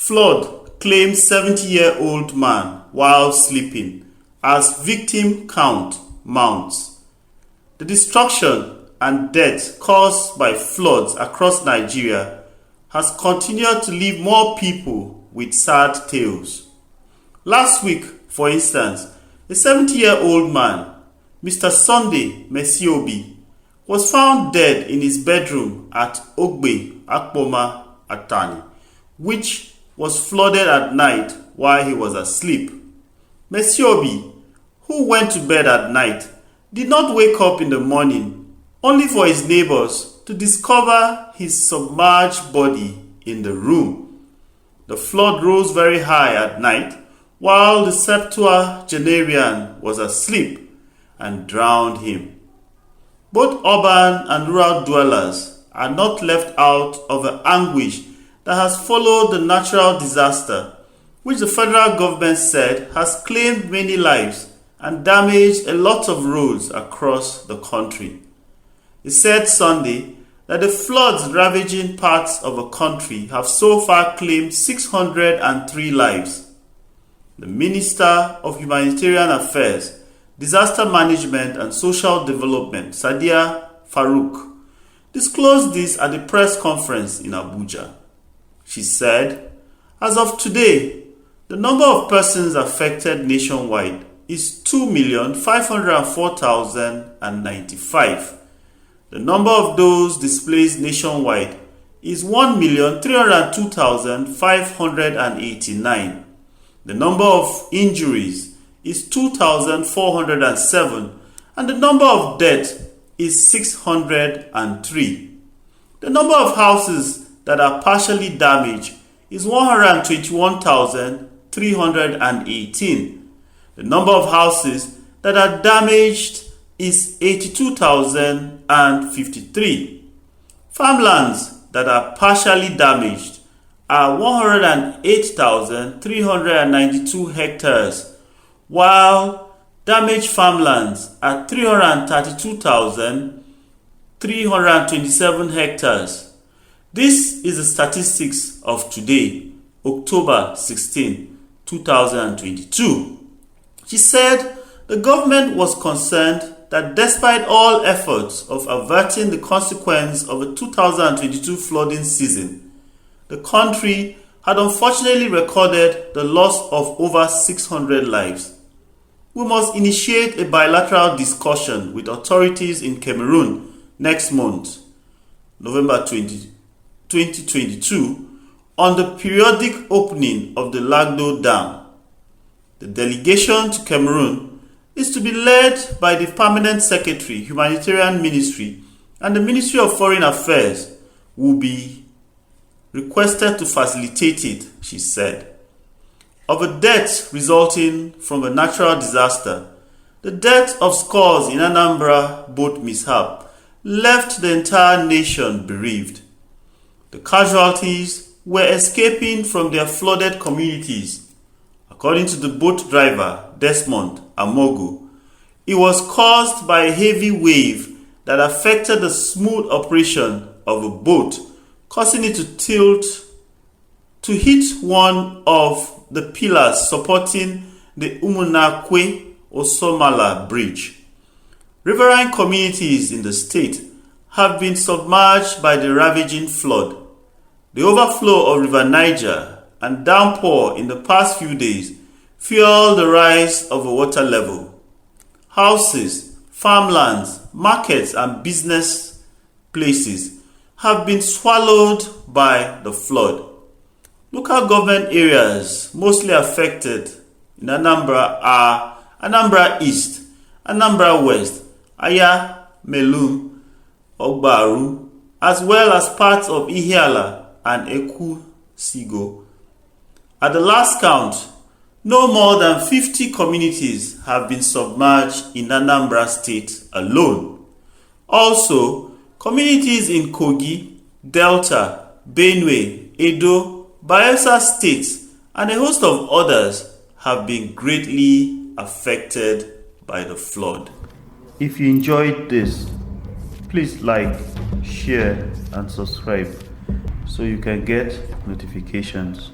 Flood claims 70-year-old man while sleeping as victim count mounts. The destruction and death caused by floods across Nigeria has continued to leave more people with sad tales. Last week, for instance, a 70-year-old man, Mr. Sunday Mesiobi, was found dead in his bedroom at Ogbe Akpoma, Atani, which was flooded at night while he was asleep. Mesiobi, who went to bed at night, did not wake up in the morning, only for his neighbours to discover his submerged body in the room. The flood rose very high at night while the septuagenarian was asleep and drowned him. Both urban and rural dwellers are not left out of the anguish that has followed the natural disaster, which the federal government said has claimed many lives and damaged a lot of roads across the country. It said Sunday that the floods ravaging parts of the country have so far claimed 603 lives. The Minister of Humanitarian Affairs, Disaster Management and Social Development, Sadiya Farouk, disclosed this at a press conference in Abuja. She said, as of today, the number of persons affected nationwide is 2,504,095. The number of those displaced nationwide is 1,302,589. The number of injuries is 2,407, and the number of deaths is 603. The number of houses that are partially damaged is 121,318. The number of houses that are damaged is 82,053. Farmlands that are partially damaged are 108,392 hectares, while damaged farmlands are 332,327 hectares. This is the statistics of today, October 16, 2022. She said the government was concerned that despite all efforts of averting the consequence of the 2022 flooding season, the country had unfortunately recorded the loss of over 600 lives. We must initiate a bilateral discussion with authorities in Cameroon next month, November 2022, on the periodic opening of the Lagdo Dam. The delegation to Cameroon is to be led by the Permanent Secretary, Humanitarian Ministry, and the Ministry of Foreign Affairs will be requested to facilitate it, she said. Of a death resulting from a natural disaster, the death of scores in Anambra boat mishap left the entire nation bereaved. The casualties were escaping from their flooded communities. According to the boat driver, Desmond Amogu, it was caused by a heavy wave that affected the smooth operation of a boat, causing it to tilt to hit one of the pillars supporting the Umunakwe-Osomala bridge. Riverine communities in the state have been submerged by the ravaging flood. The overflow of River Niger and downpour in the past few days fueled the rise of the water level. Houses, farmlands, markets, and business places have been swallowed by the flood. Local government areas mostly affected in Anambra are Anambra East, Anambra West, Aya, Melum, Ogbaru, as well as parts of Ihiala and Eku Sigo. At the last count, no more than 50 communities have been submerged in Anambra State alone. Also, communities in Kogi, Delta, Benue, Edo, Bayelsa states, and a host of others have been greatly affected by the flood. If you enjoyed this, please like, share, and subscribe so you can get notifications.